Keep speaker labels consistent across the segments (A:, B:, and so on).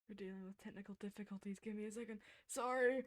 A: We're dealing with technical difficulties. Give me a second. Sorry.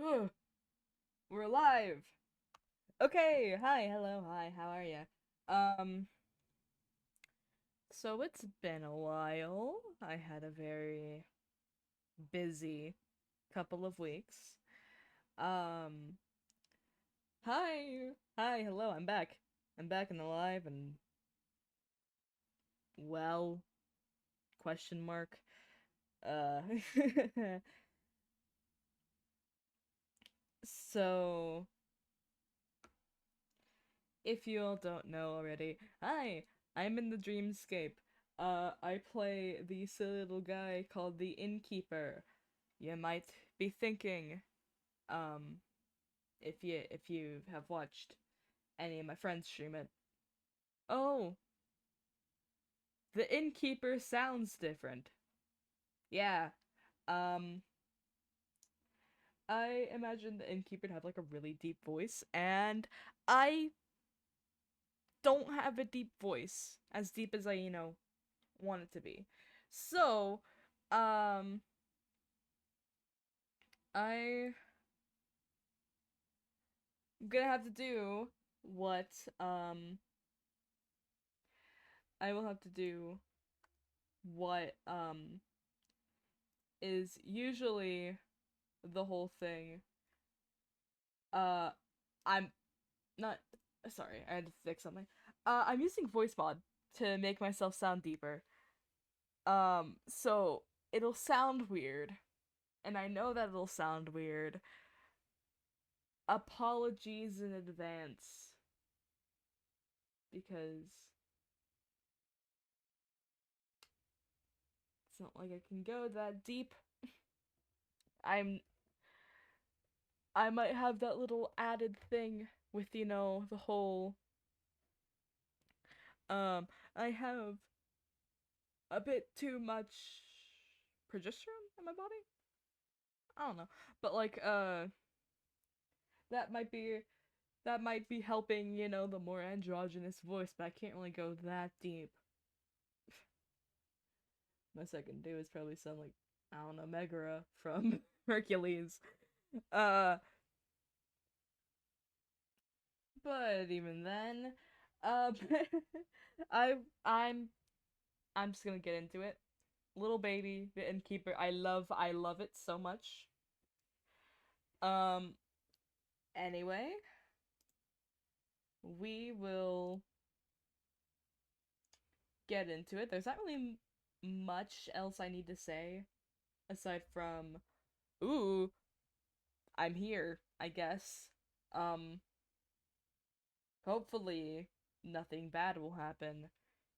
A: Ugh, we're live.
B: Okay, hi, hello, hi, how are you? Um, so it's been a while. I had a very busy couple of weeks. Um, hi, hello, I'm back. I'm back and alive and well, question mark. Uh, so if you all don't know already, hi, I'm in the Dreamscape. I play the silly little guy called the Innkeeper. You might be thinking, um, if you have watched any of my friends stream it, oh, the Innkeeper sounds different. Yeah. Um, I imagine the Innkeeper to have like a really deep voice, and I don't have a deep voice as deep as I want it to be. So, um, I'm gonna have to do what um I will have to do what is usually the whole thing. Uh, I'm not sorry. I had to fix something. I'm using voice mod to make myself sound deeper. So it'll sound weird, and I know that it'll sound weird. Apologies in advance because it's not like I can go that deep. I'm I might have that little added thing with the whole I have a bit too much progesterone in my body. I don't know. But like that might be that might be helping, the more androgynous voice, but I can't really go that deep. Most I can do is probably sound like, I don't know, Megara from Hercules. Uh but even then, uh I I'm I'm just gonna get into it. Little baby, the innkeeper, I love it so much. Um anyway, we will get into it. There's not really much else I need to say aside from, ooh, I'm here, I guess. Um, hopefully nothing bad will happen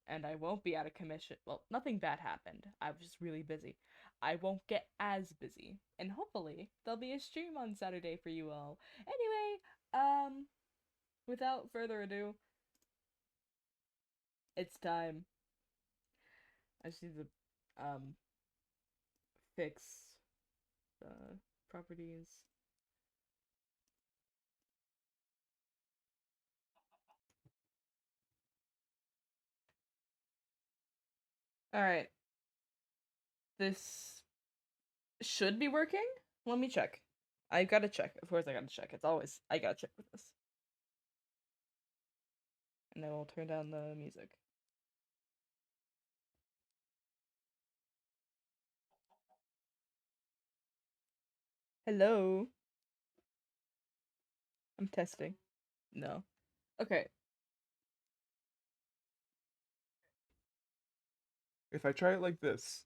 B: and I won't be out of commission. Well, nothing bad happened. I was just really busy. I won't get as busy. And hopefully there'll be a stream on Saturday for you all. Anyway, without further ado, it's time. I just need to fix the properties. Alright, this should be working. Let me check. I gotta check. Of course, I gotta check. It's always I gotta check with this. And I will turn down the music. Hello. I'm testing. No. Okay.
C: If I try it like this,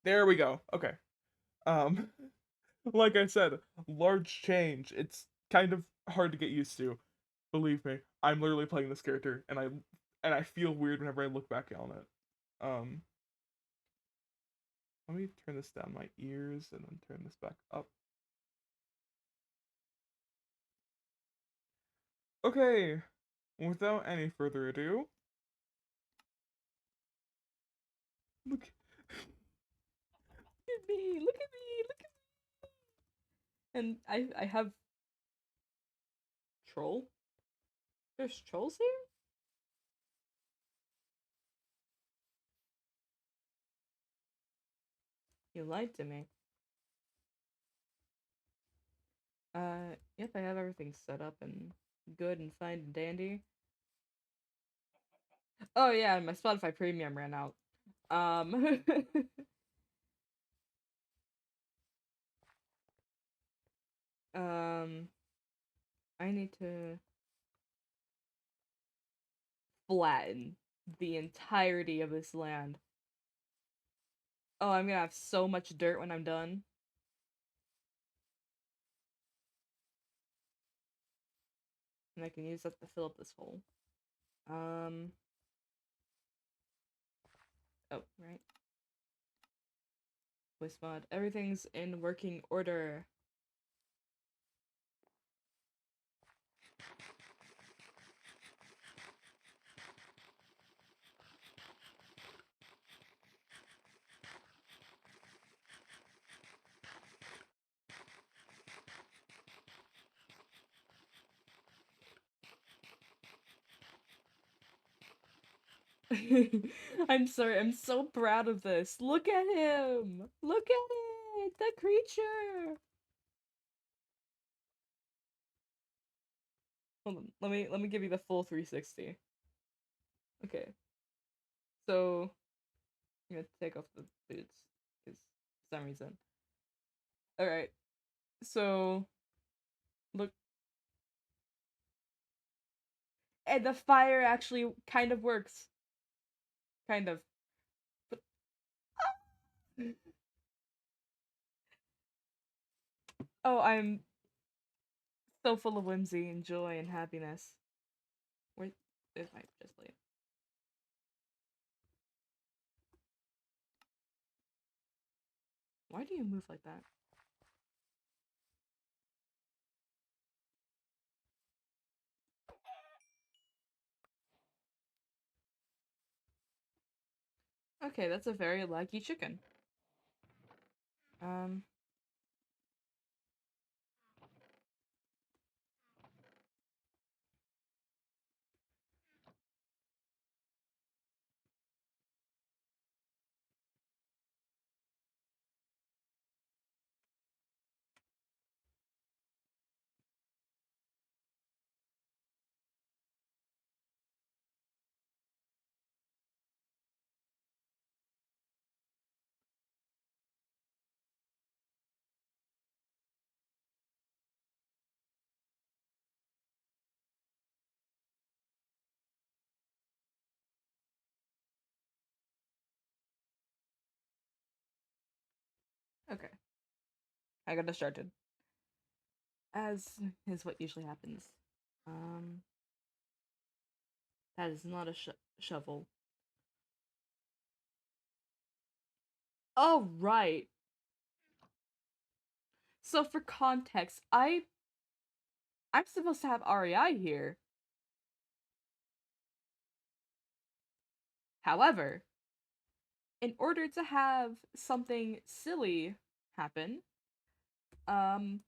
C: there we go. Okay. Um, like I said, large change. It's kind of hard to get used to. Believe me, I'm literally playing this character, and I feel weird whenever I look back on it. Um, Let me turn this down my ears and then turn this back up. Okay. Without any further ado, look
B: Look at me. Look at me. Look at me. And I have troll. There's trolls here. You lied to me. Yep, I have everything set up and good and fine and dandy. Oh yeah, my Spotify Premium ran out. Um, um, I need to flatten the entirety of this land. Oh, I'm gonna have so much dirt when I'm done. And I can use that to fill up this hole. Um, oh, right. Voice mod. Everything's in working order. I'm sorry, I'm so proud of this. Look at him! Look at it! The creature! Hold on, let me give you the full 360. Okay. So I'm gonna take off the boots, because for some reason. Alright. So look, and the fire actually kind of works. Kind of. But oh, I'm so full of whimsy and joy and happiness. There's my just leave. Why do you move like that? Okay, that's a very laggy chicken. Um, okay. I got distracted. As is what usually happens. Um, that is not a shovel. Oh, right. So for context, I'm supposed to have REI here. However, in order to have something silly happen, um,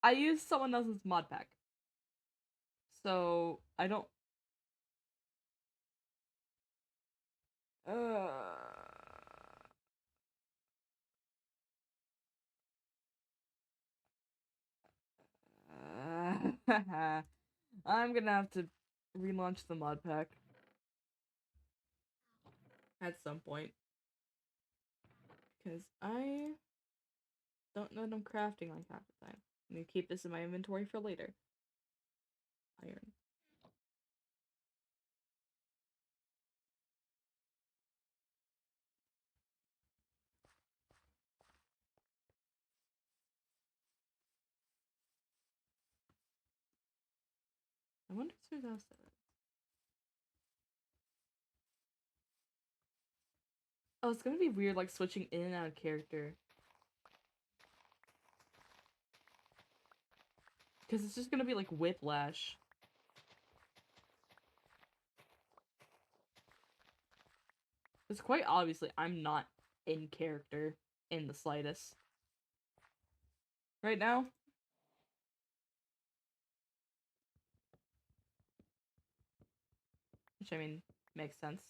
B: I used someone else's mod pack. So I don't. I'm gonna have to relaunch the mod pack at some point because I don't know what I'm crafting like half the time. I'm gonna keep this in my inventory for later. Iron. I wonder if there's else. Oh, it's gonna be weird, like switching in and out of character. Because it's just gonna be like whiplash. It's quite obviously I'm not in character in the slightest. Right now? Which I mean, makes sense.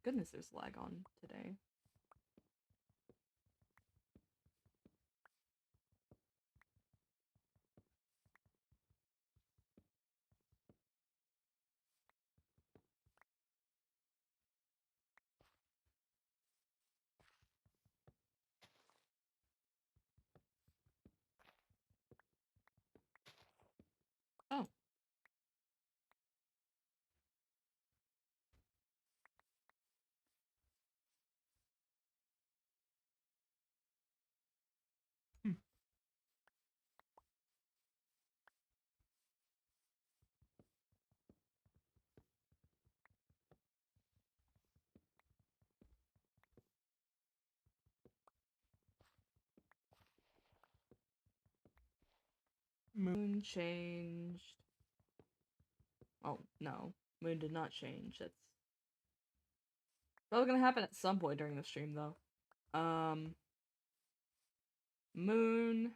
B: Goodness, there's lag on today. Moon changed. Oh, no. Moon did not change. That's probably gonna happen at some point during the stream, though. Moon.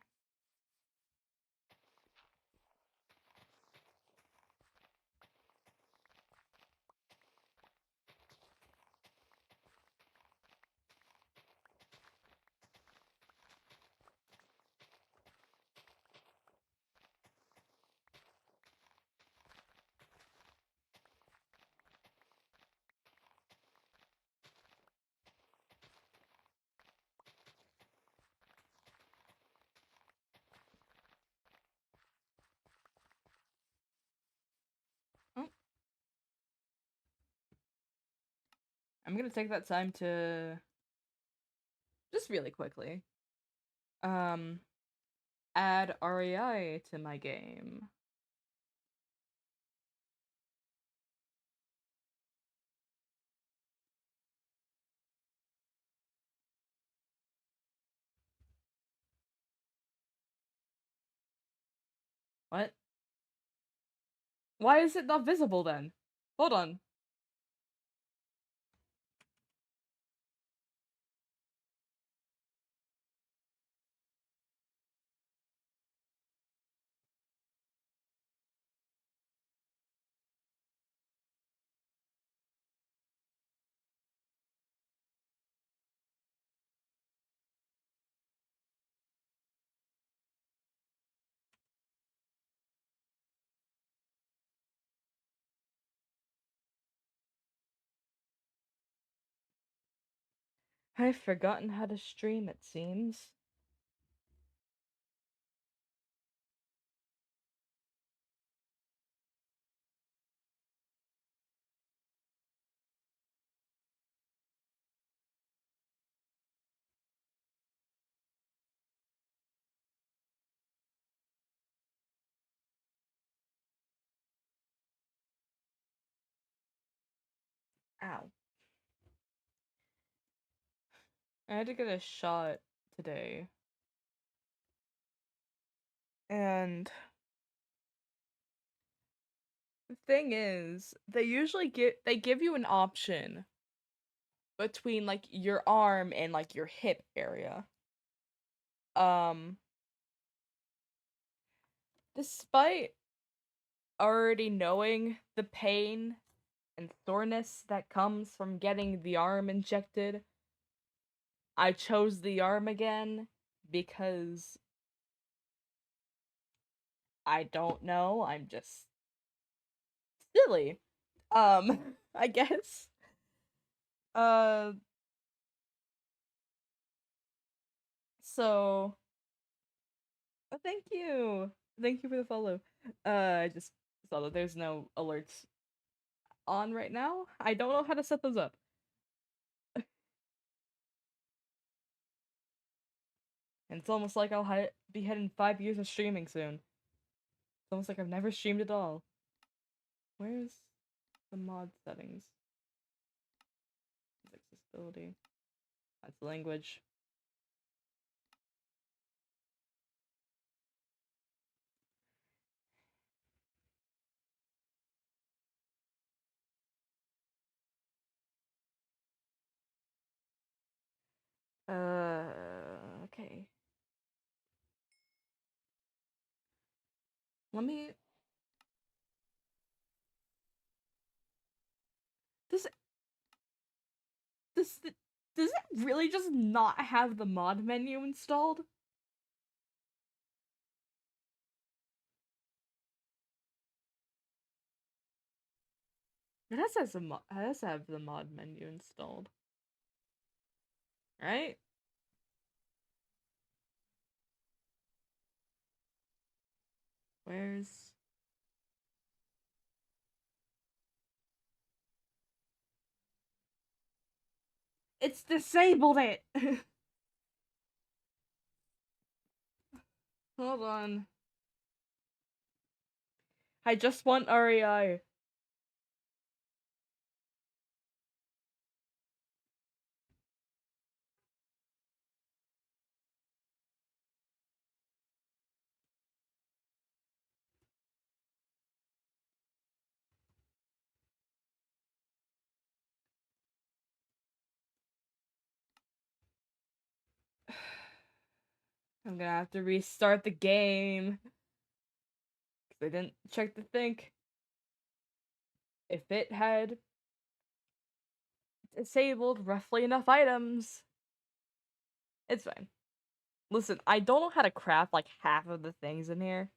B: Oh. I'm gonna take that time to just really quickly add REI to my game. What? Why is it not visible then? Hold on. I've forgotten how to stream, it seems. Ow. I had to get a shot today. And the thing is, they give you an option between like your arm and like your hip area. Um Despite already knowing the pain and soreness that comes from getting the arm injected, I chose the arm again because I don't know, I'm just silly. I guess. Uh so thank you. Thank you for the follow. I just saw that there's no alerts on right now. I don't know how to set those up. And it's almost like I'll be heading 5 years of streaming soon. It's almost like I've never streamed at all. Where's the mod settings? Accessibility. That's language. Okay. Let me. Does does the, does it really just not have the mod menu installed? It has to have the mod menu installed, right? Where's it's disabled it. Hold on. I just want REI. I'm gonna have to restart the game. Cause I didn't check the think. If it had disabled roughly enough items, it's fine. Listen, I don't know how to craft like half of the things in here.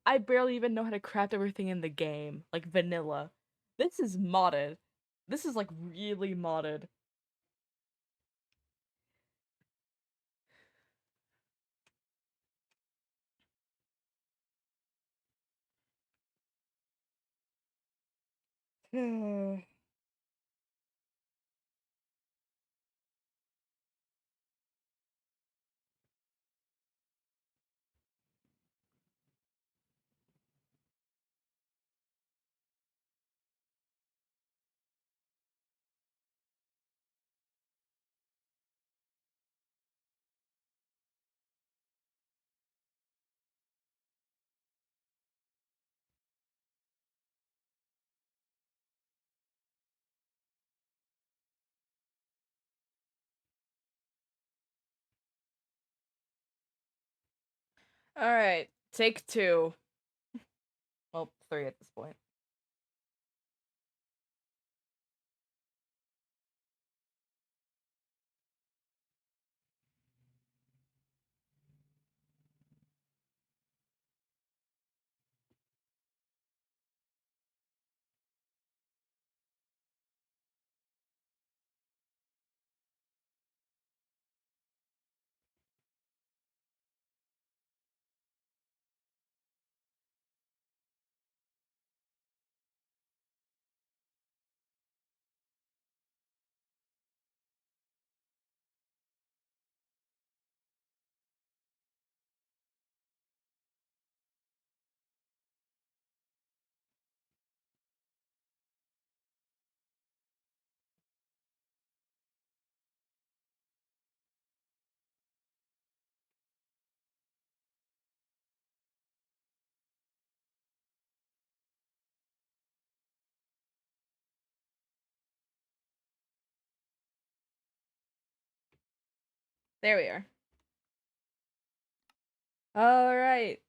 B: I barely even know how to craft everything in the game, like vanilla. This is modded. This is like really modded. Alright, take 2. Well, 3 at this point. There we are. Alright.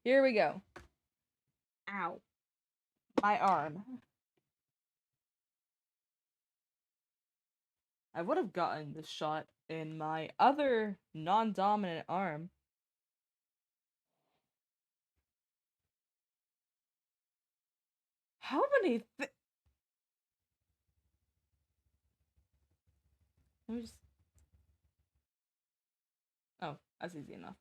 B: Here we go. Ow. My arm. I would have gotten this shot in my other non-dominant arm. How many Let me just... Oh, that's easy enough.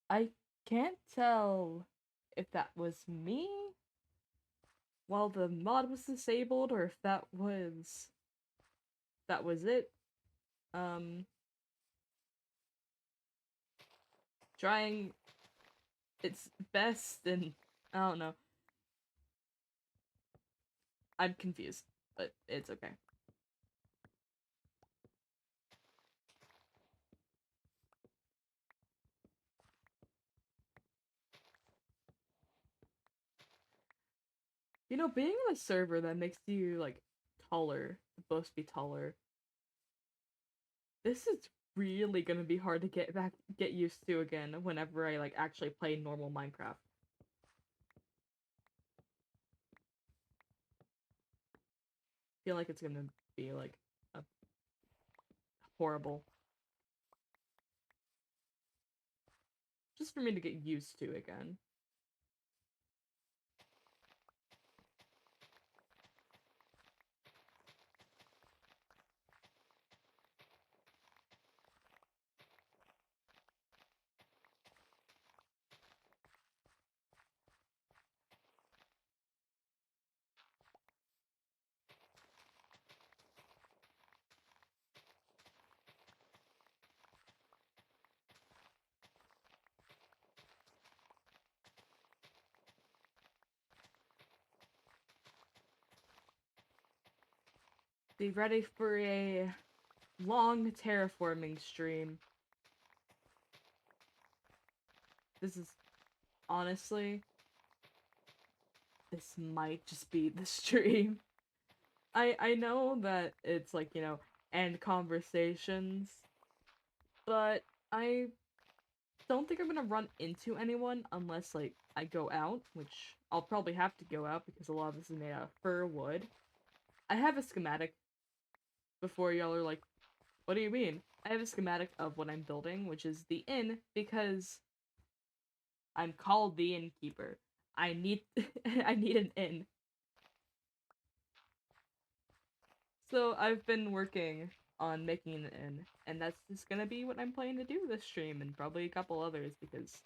B: I can't tell if that was me while the mod was disabled or if that was it. Trying its best and I don't know. I'm confused, but it's okay. You know, being on a server that makes you like taller, supposed to be taller, this is really gonna be hard to get used to again whenever I like actually play normal Minecraft. I feel like it's gonna be like a horrible just for me to get used to again. Be ready for a long terraforming stream. This is honestly this might just be the stream. I know that it's like, you know, end conversations, but I don't think I'm gonna run into anyone unless like I go out, which I'll probably have to go out because a lot of this is made out of fir wood. I have a schematic before y'all are like, what do you mean? I have a schematic of what I'm building, which is the inn, because I'm called the innkeeper. I need I need an inn. So I've been working on making an inn, and that's just gonna be what I'm planning to do this stream and probably a couple others because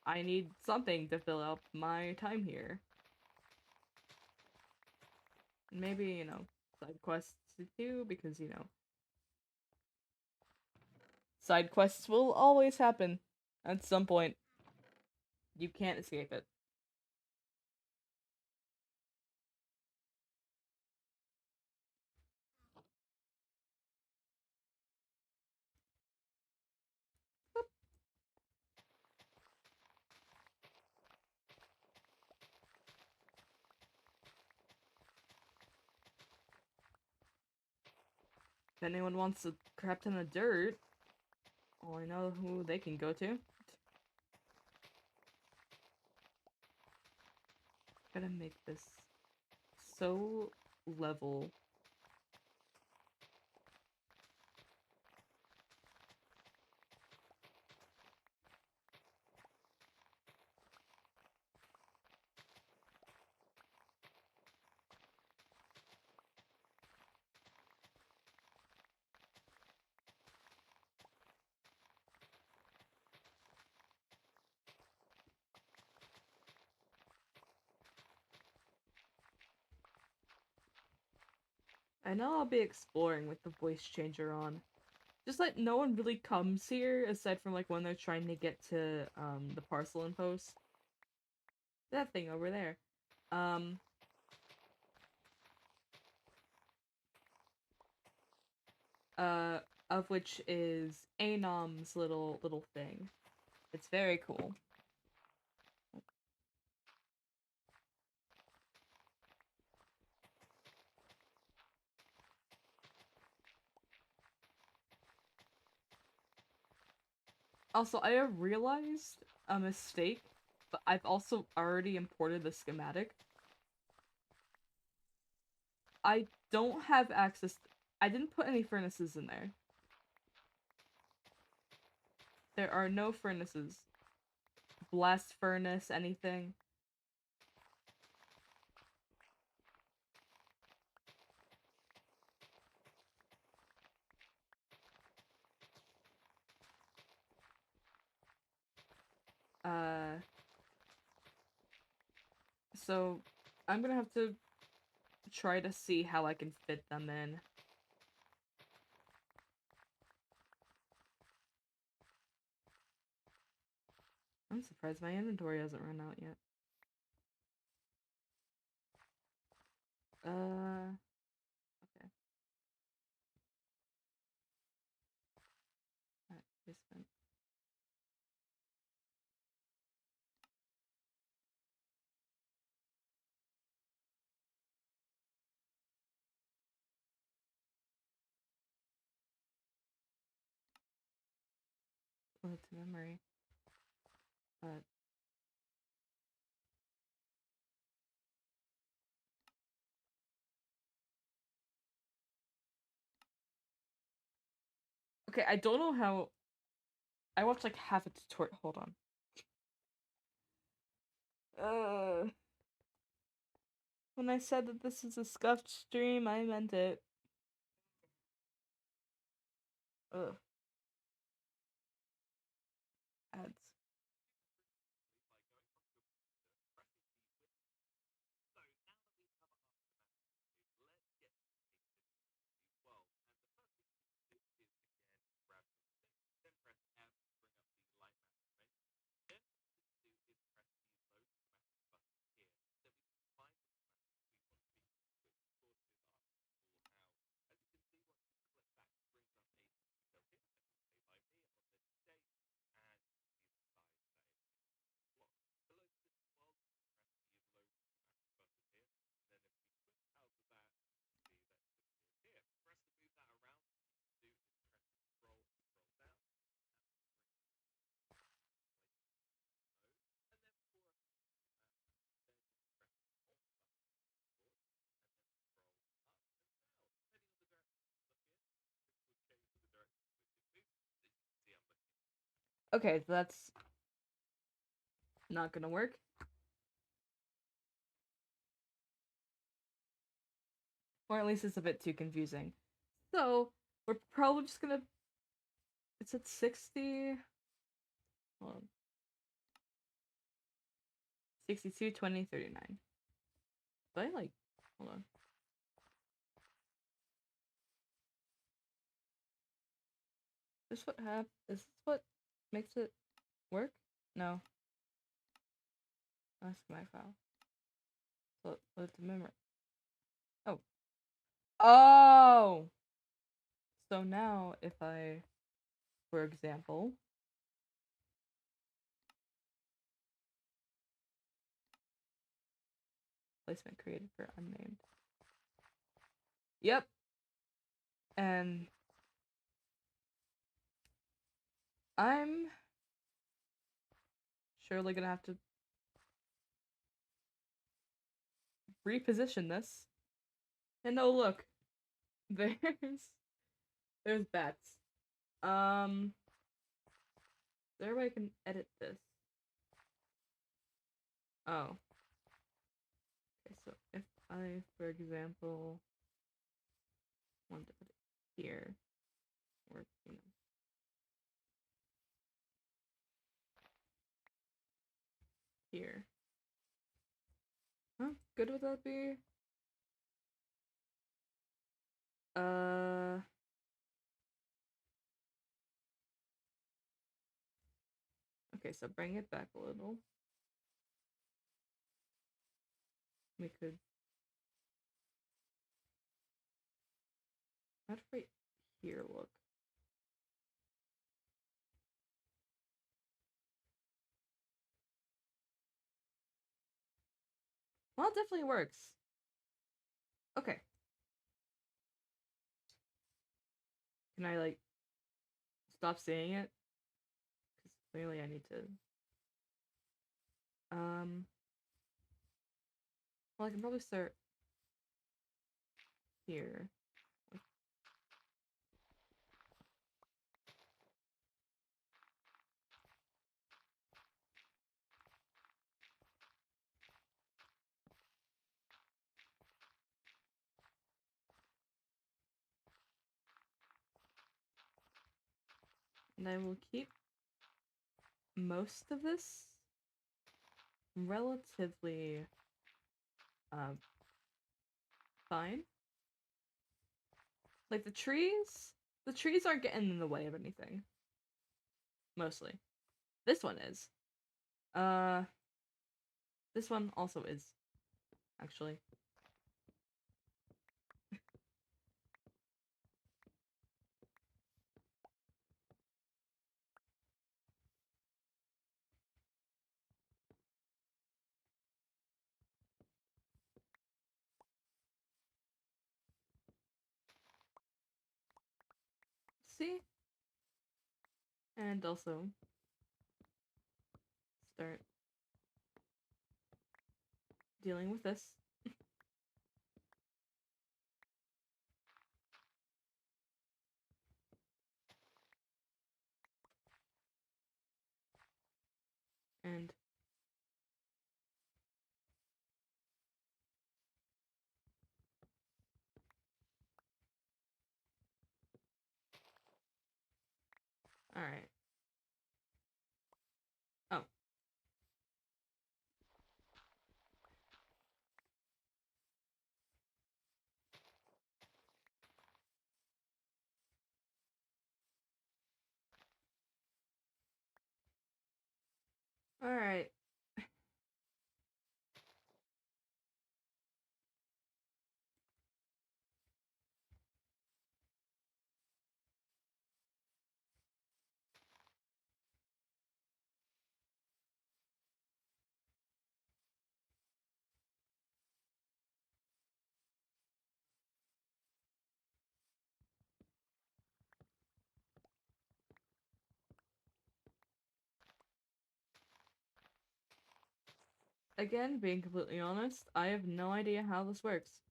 B: I need something to fill up my time here. And maybe, you know, side quests too, because, you know, side quests will always happen at some point. You can't escape it. If anyone wants a crap ton of dirt, well, I know who they can go to. Gotta make this so level. I know I'll be exploring with the voice changer on. Just like no one really comes here aside from like when they're trying to get to the parcel and post. That thing over there. Um uh of which is Anom's little thing. It's very cool. Also, I have realized a mistake, but I've also already imported the schematic. I don't have access. I didn't put any furnaces in there. There are no furnaces. Blast furnace, anything. Uh, so I'm gonna have to try to see how I can fit them in. I'm surprised my inventory hasn't run out yet. Okay. Alright, basement. Oh, it's memory. Uh, okay, I don't know how. I watched like half a tutorial. Hold on. When I said that this is a scuffed stream, I meant it. Ugh. Ads. Okay, that's not gonna work. Or at least it's a bit too confusing. So, we're probably just gonna... It's at 60... Hold on. 62, 20, 39. But I like... Hold on. Is this what makes it work? No. That's my file. So, let the memory... Oh. Oh! So now, if I... For example... Placement created for unnamed. Yep. And I'm surely gonna have to reposition this. And oh look, there's bats. Is there a way I can edit this? Oh. Okay, so if I, for example, want to put it here, or here. How good would that be? Okay, so bring it back a little. We could... How does right here look? Well, it definitely works. Okay. Can I, like, stop saying it? Because clearly I need to... Well, I can probably start here. And I will keep most of this relatively fine. Like the trees aren't getting in the way of anything. Mostly. This one is. This one also is, actually. See? And also start dealing with this. And alright. Oh. Alright. Again, being completely honest, I have no idea how this works.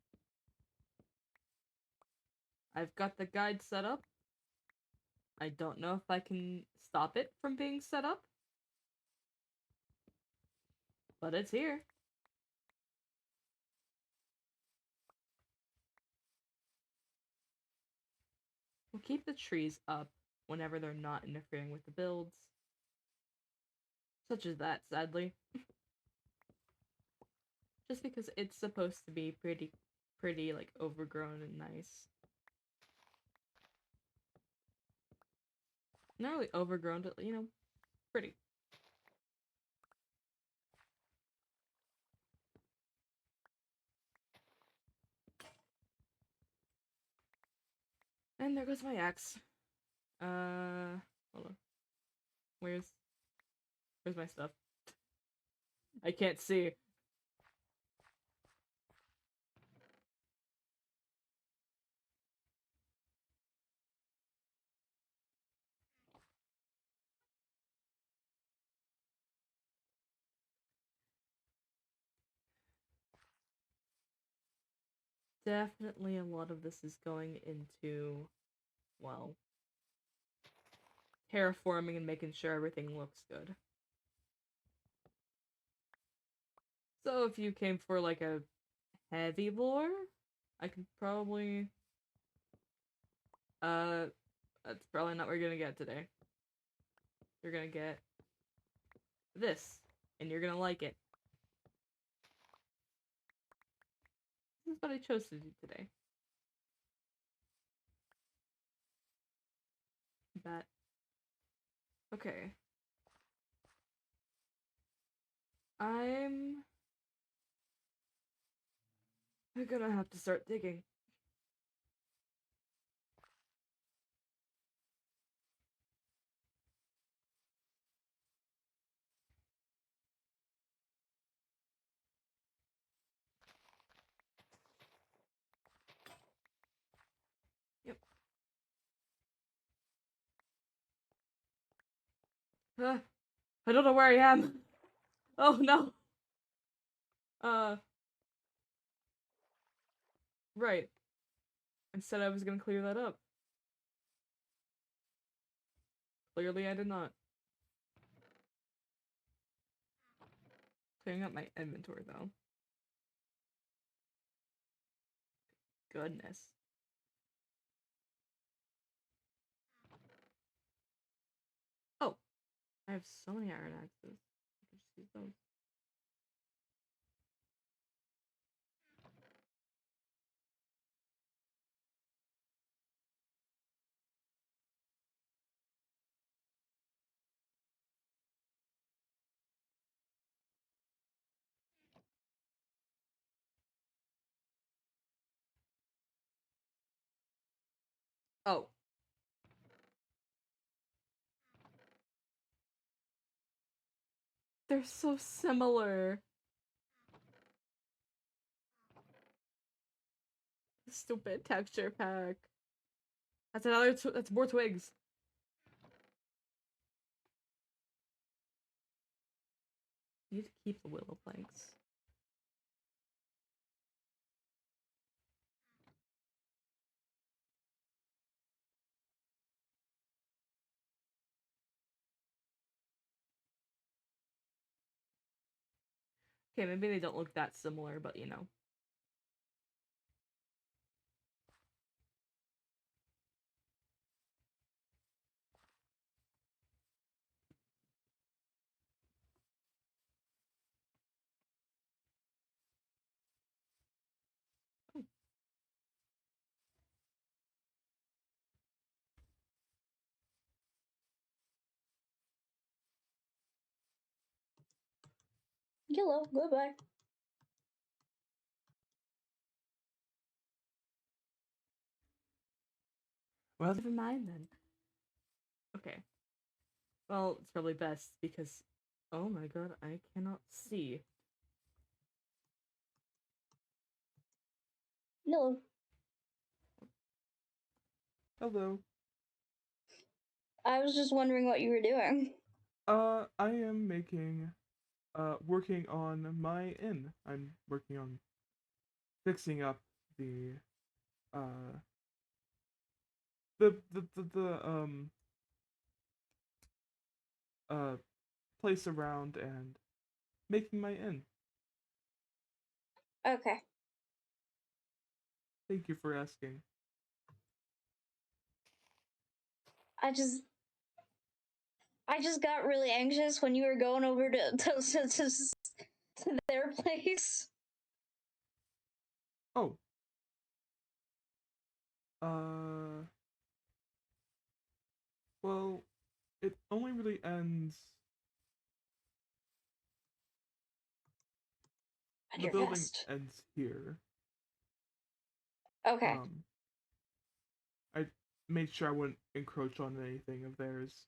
B: I've got the guide set up. I don't know if I can stop it from being set up, but it's here. We'll keep the trees up whenever they're not interfering with the builds. Such as that, sadly. Just because it's supposed to be pretty, like, overgrown and nice. Not really overgrown, but, you know, pretty. And there goes my axe. Hold on. Where's my stuff? I can't see. Definitely a lot of this is going into, well, terraforming and making sure everything looks good. So if you came for like a heavy lore, I could probably that's probably not what you're gonna get today. You're gonna get this, and you're gonna like it. This is what I chose to do today. Bet. Okay. I'm gonna have to start digging. Yep. I don't know where I am. Oh no. Uh, right. I said I was gonna clear that up. Clearly I did not. Clearing up my inventory though. Goodness. Oh, I have so many iron axes. I could just use those. Oh. They're so similar. Stupid texture pack. That's another. That's more twigs. You need to keep the willow planks. Okay, maybe they don't look that similar, but you know.
D: Hello, goodbye.
C: Well,
B: Never mind then. Okay. Well, it's probably best because. Oh my god, I cannot see.
D: Hello.
C: hello.
D: I was just wondering what you were doing.
C: I am working on my inn. I'm working on fixing up uh, the place around and making my inn.
D: Okay.
C: Thank you for asking.
D: I just got really anxious when you were going over to their place.
C: Oh. Well, it only really ends.
D: At
C: The
D: your
C: building
D: best.
C: ends here.
D: Okay.
C: I made sure I wouldn't encroach on anything of theirs.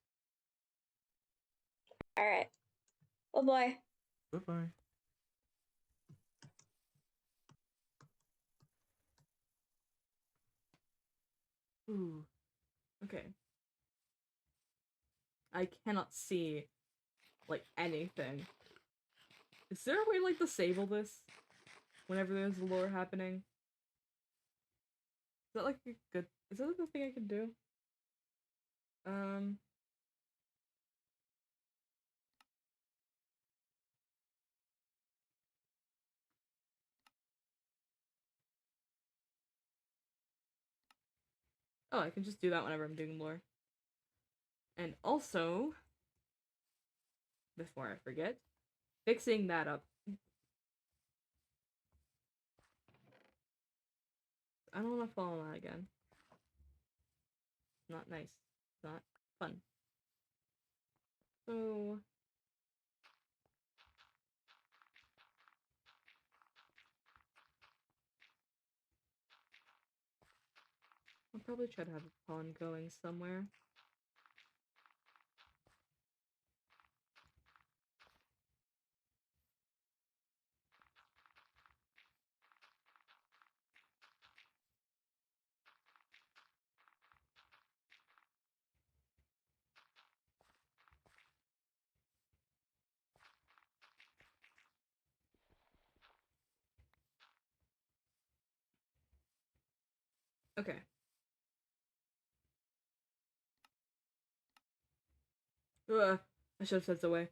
D: Alright. Oh boy.
C: Bye-bye.
B: Ooh. Okay. I cannot see, like, anything. Is there a way to, like, disable this? Whenever there's lore happening? Is that, like, a good... Is that, like, a thing I can do? Oh, I can just do that whenever I'm doing lore. And also, before I forget, fixing that up. I don't want to fall on that again. Not nice. Not fun. So... I'll probably try to have a pond going somewhere. Okay. Ugh, I should have sent it away.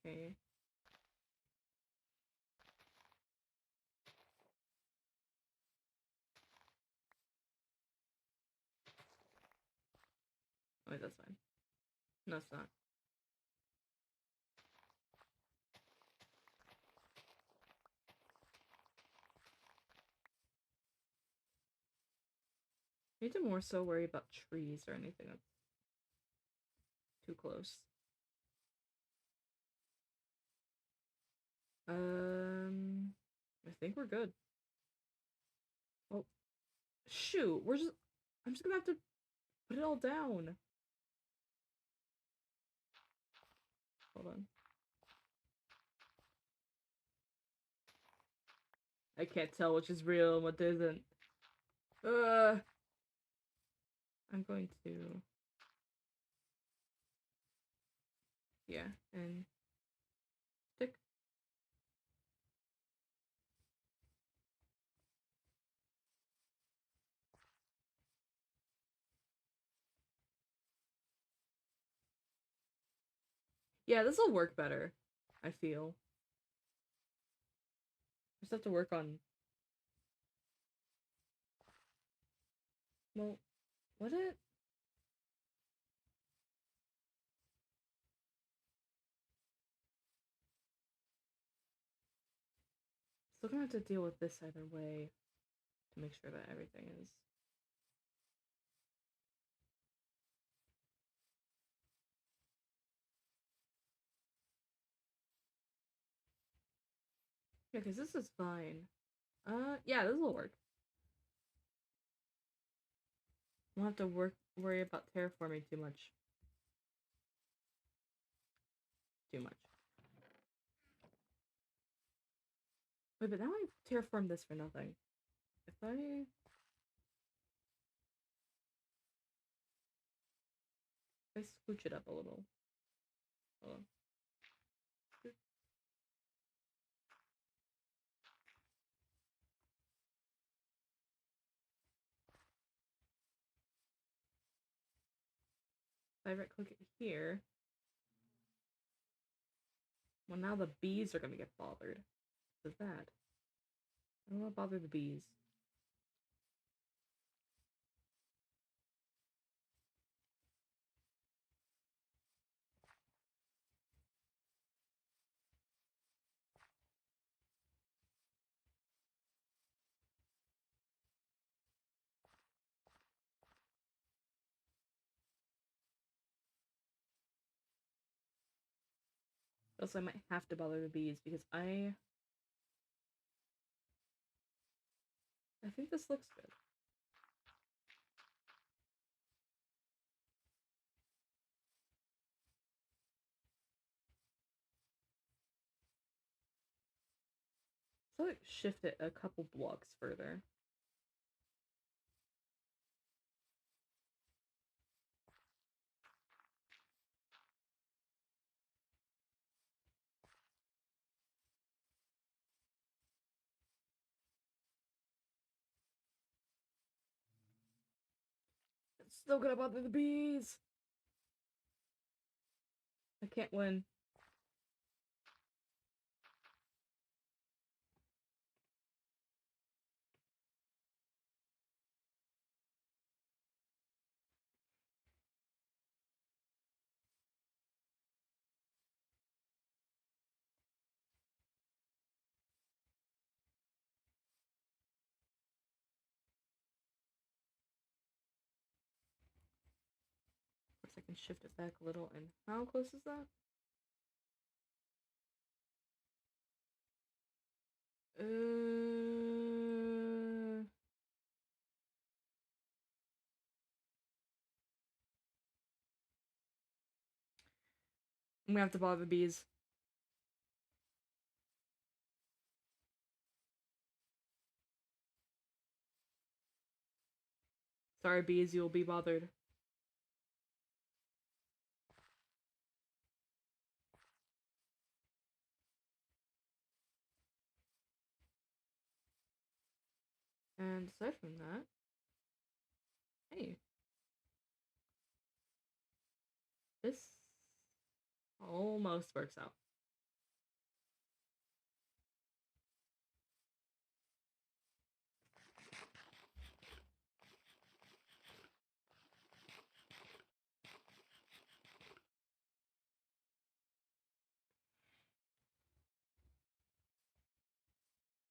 B: Okay. Oh, wait, that's fine. No, it's not. I need to more so worry about trees or anything that's too close. I think we're good. Oh, shoot, I'm just gonna have to put it all down. Hold on. I can't tell which is real and what isn't. I'm going to... Yeah, and... Stick. Yeah, this'll work better, I feel. Just have to work on... Well, would it? Still gonna have to deal with this either way to make sure that everything is... Yeah, because this is fine. Yeah, this will work. Won't have to worry about terraforming too much. Too much. Wait, but now I terraformed this for nothing. If I scooch it up a little. Hold on. I right click it here, well now the bees are gonna get bothered. With that. I don't want to bother the bees. Also, I might have to bother the bees because I think this looks good. So like shift it a couple blocks further. It's still gonna bother the bees. I can't win. Of course, I can shift it back a little. And how close is that? I'm gonna have to bother the bees. Sorry, bees, you will be bothered. And aside from that, hey, this almost works out.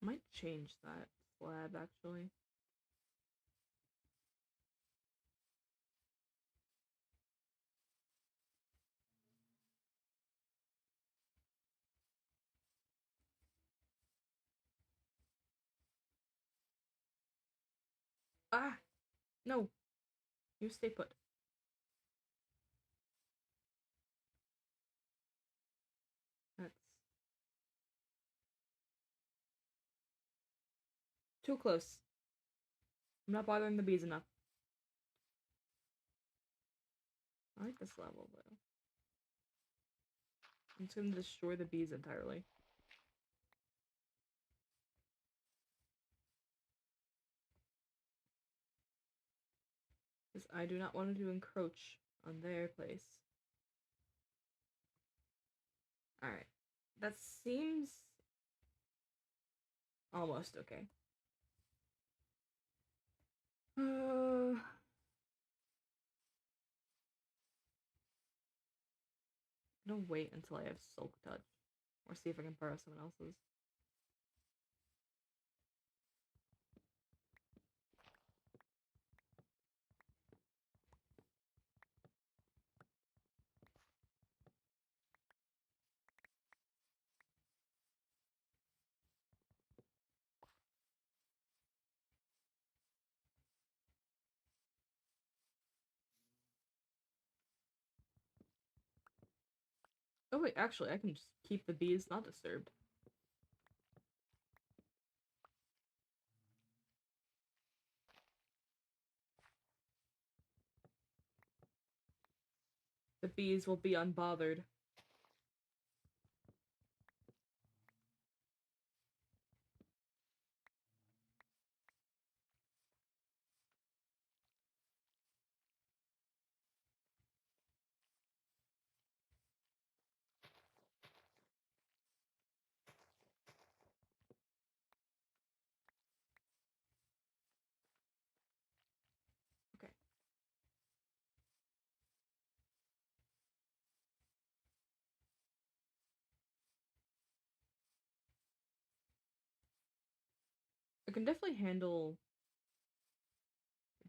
B: Might change that slab actually. Ah! No! You stay put. That's too close. I'm not bothering the bees enough. I like this level though. I'm just gonna destroy the bees entirely. Because I do not want to encroach on their place. Alright. That seems almost okay. I'm gonna wait until I have Silk Touch. Or see if I can borrow someone else's. Oh wait, actually, I can just keep the bees not disturbed. The bees will be unbothered. can definitely handle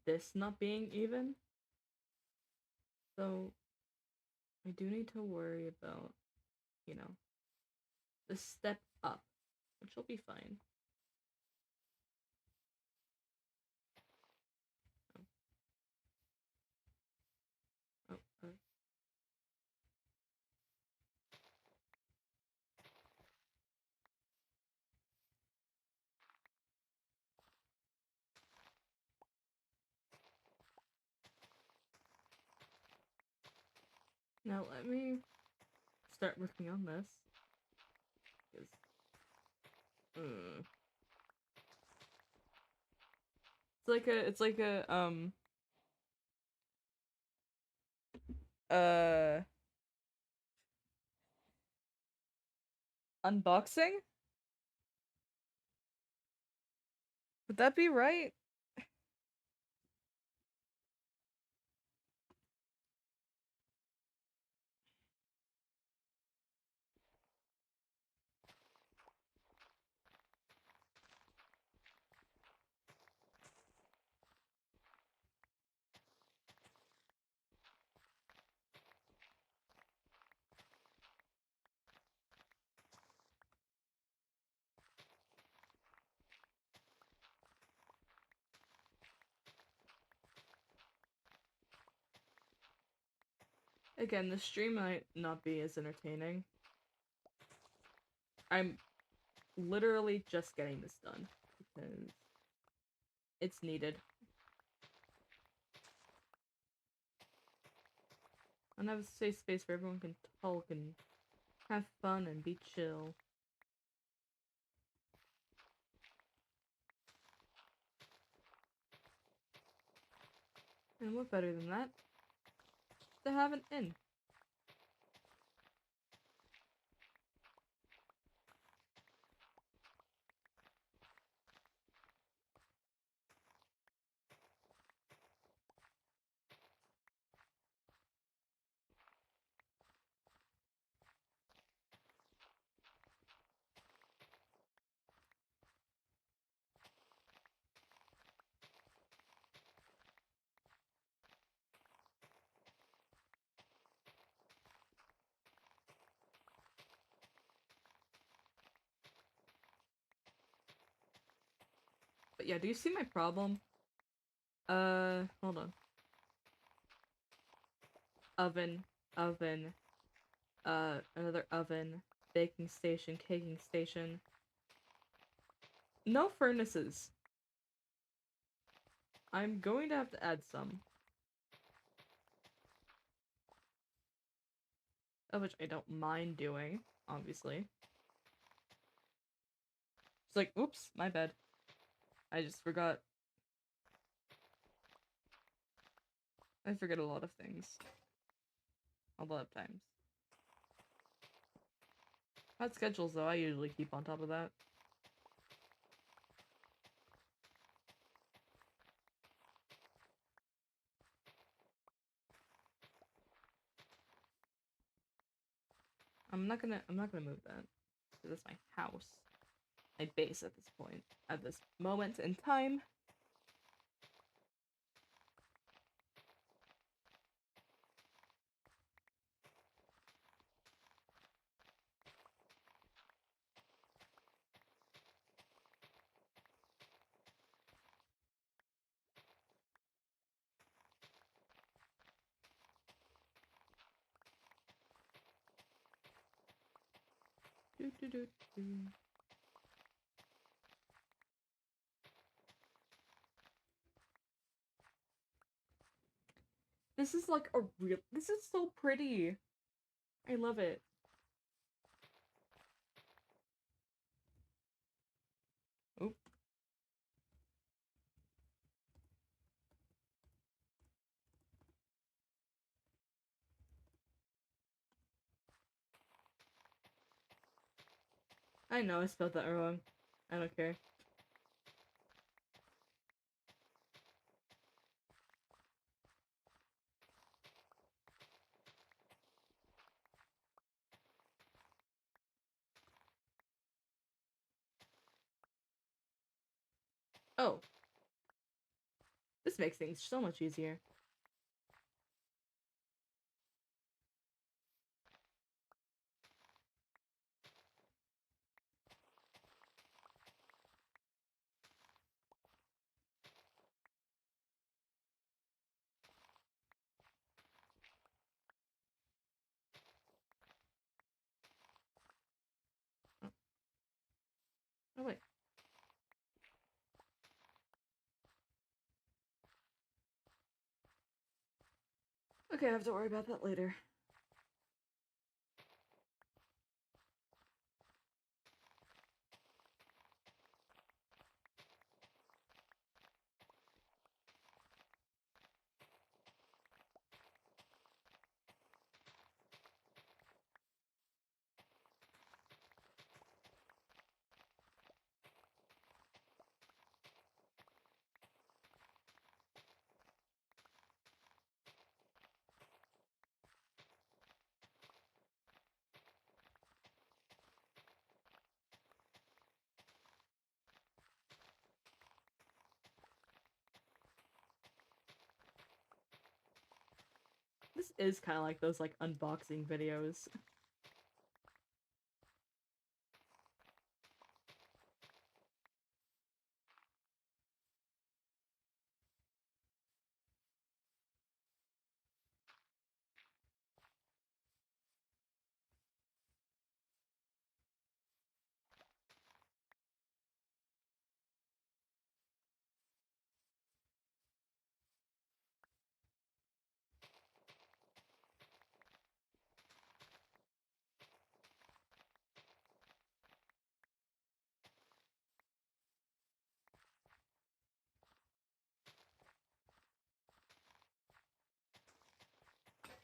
B: this not being even. So I do need to worry about, you know, the step up, which will be fine. Oh, now let me start working on this. 'Cause, it's like a uh unboxing? Would that be right? Again, the stream might not be as entertaining. I'm literally just getting this done because it's needed. And have a safe space where everyone can talk and have fun and be chill. And what better than that? To have an inn. But yeah, do you see my problem? Hold on. Oven, oven, another oven, baking station, caking station. No furnaces. I'm going to have to add some. Of which I don't mind doing, obviously. It's like, oops, my bad. I just forgot. I forget a lot of things. A lot of times. Not schedules though, I usually keep on top of that. I'm not gonna move that. Because it's my house. My base at this point. At this moment in time. Do, do, do, do. This is like a real- this is so pretty. I love it. Oop. I know I spelled that wrong. I don't care. Oh. This makes things so much easier. Oh, wait. Okay, I have to worry about that later. This is kind of like those like unboxing videos.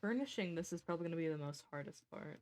B: Furnishing this is probably going to be the most hardest part.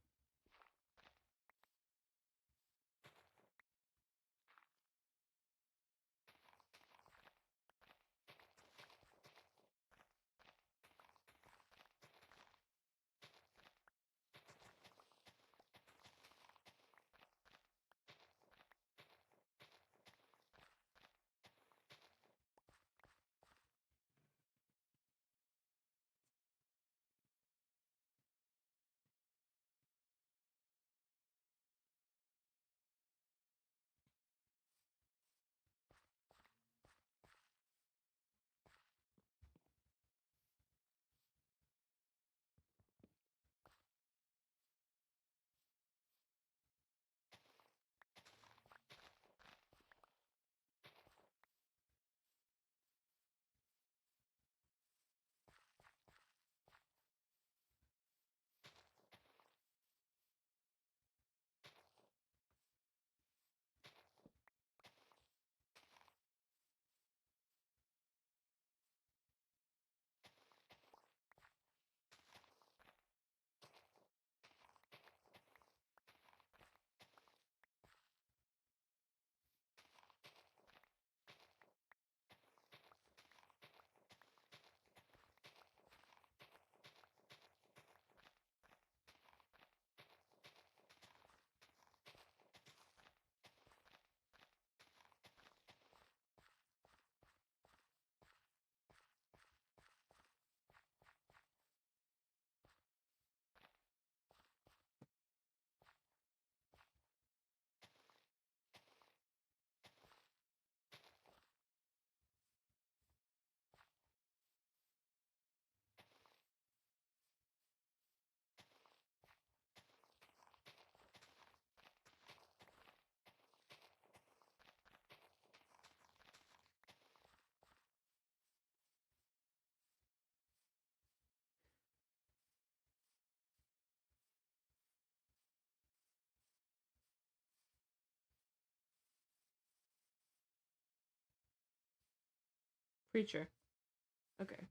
B: Preacher. Okay.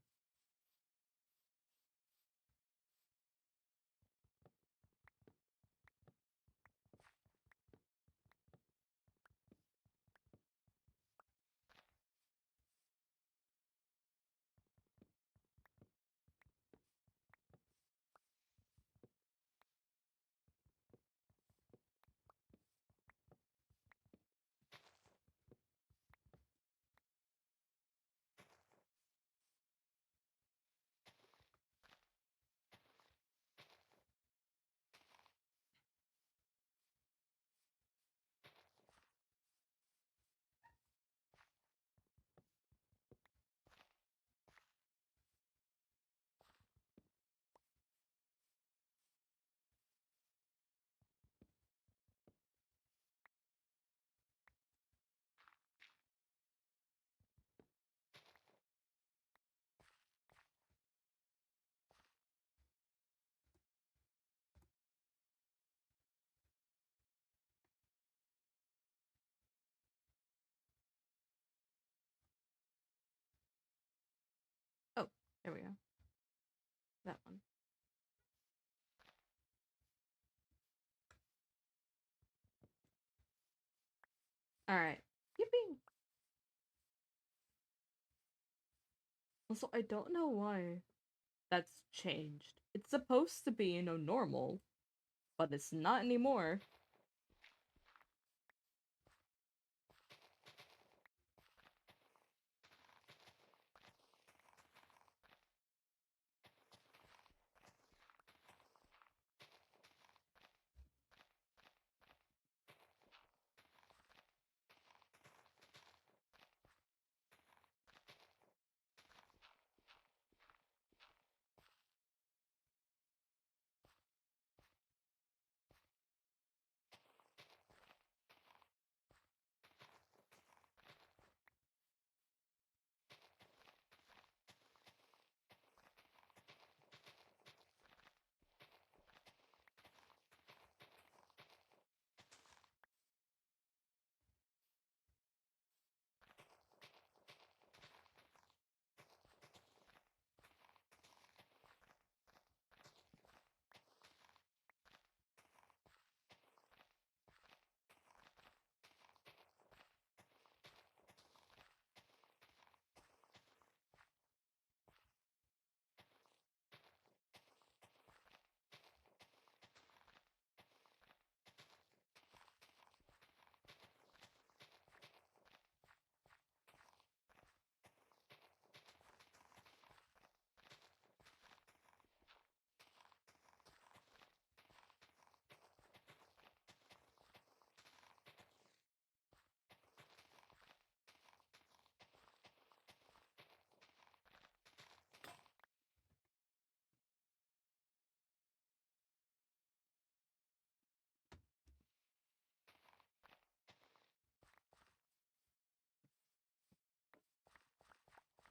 B: That one. Alright. Yippee! Also, I don't know why that's changed. It's supposed to be, normal, but it's not anymore.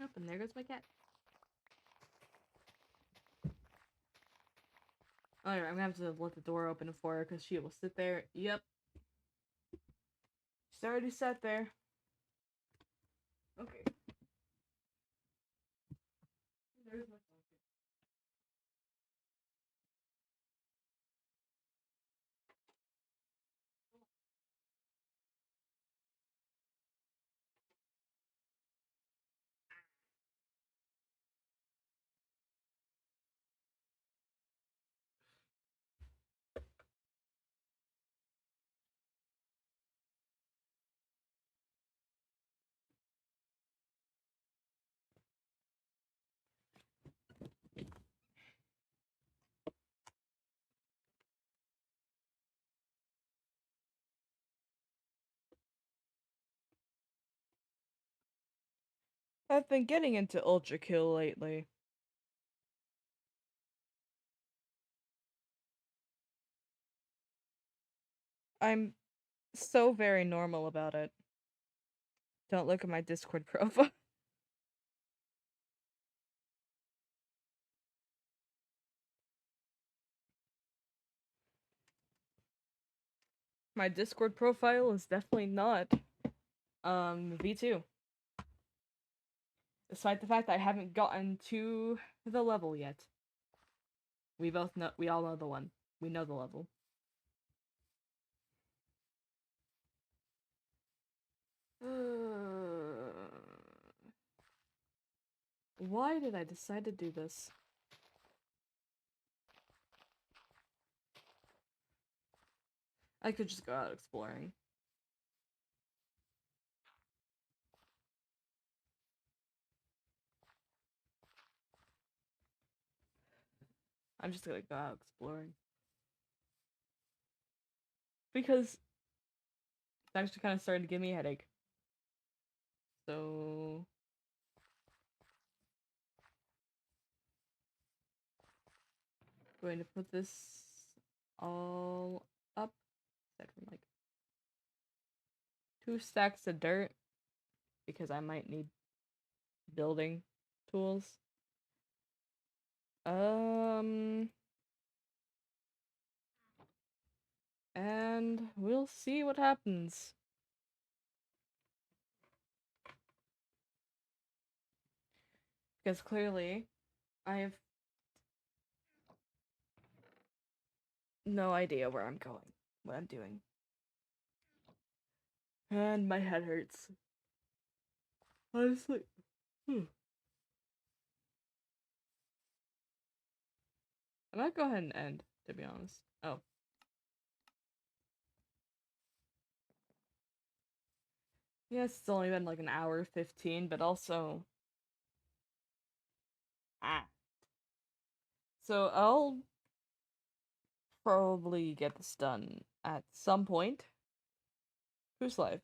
B: Yep, and there goes my cat. Alright, I'm gonna have to let the door open for her because she will sit there. Yep. She's already sat there. Okay. There's my I've been getting into Ultra Kill lately. I'm so very normal about it. Don't look at my Discord profile. My Discord profile is definitely not V2. Despite the fact that I haven't gotten to the level yet. We all know the one. We know the level. Why did I decide to do this? I could just go out exploring. I'm just gonna go out exploring. Because it's actually kind of starting to give me a headache. So... going to put this all up. Aside from like 2 stacks of dirt. Because I might need building tools. And we'll see what happens. Because clearly, I have no idea where I'm going, what I'm doing. And my head hurts. Honestly. I might go ahead and end, to be honest. Oh. Yes, it's only been like an hour 15, but also. Ah. So I'll probably get this done at some point. Who's live?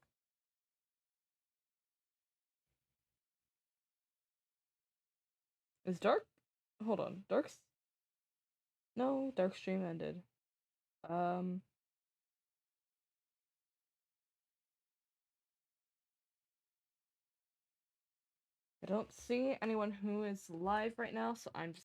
B: Is Dark? Hold on. Dark's? No, Dark stream ended. I don't see anyone who is live right now, so I'm just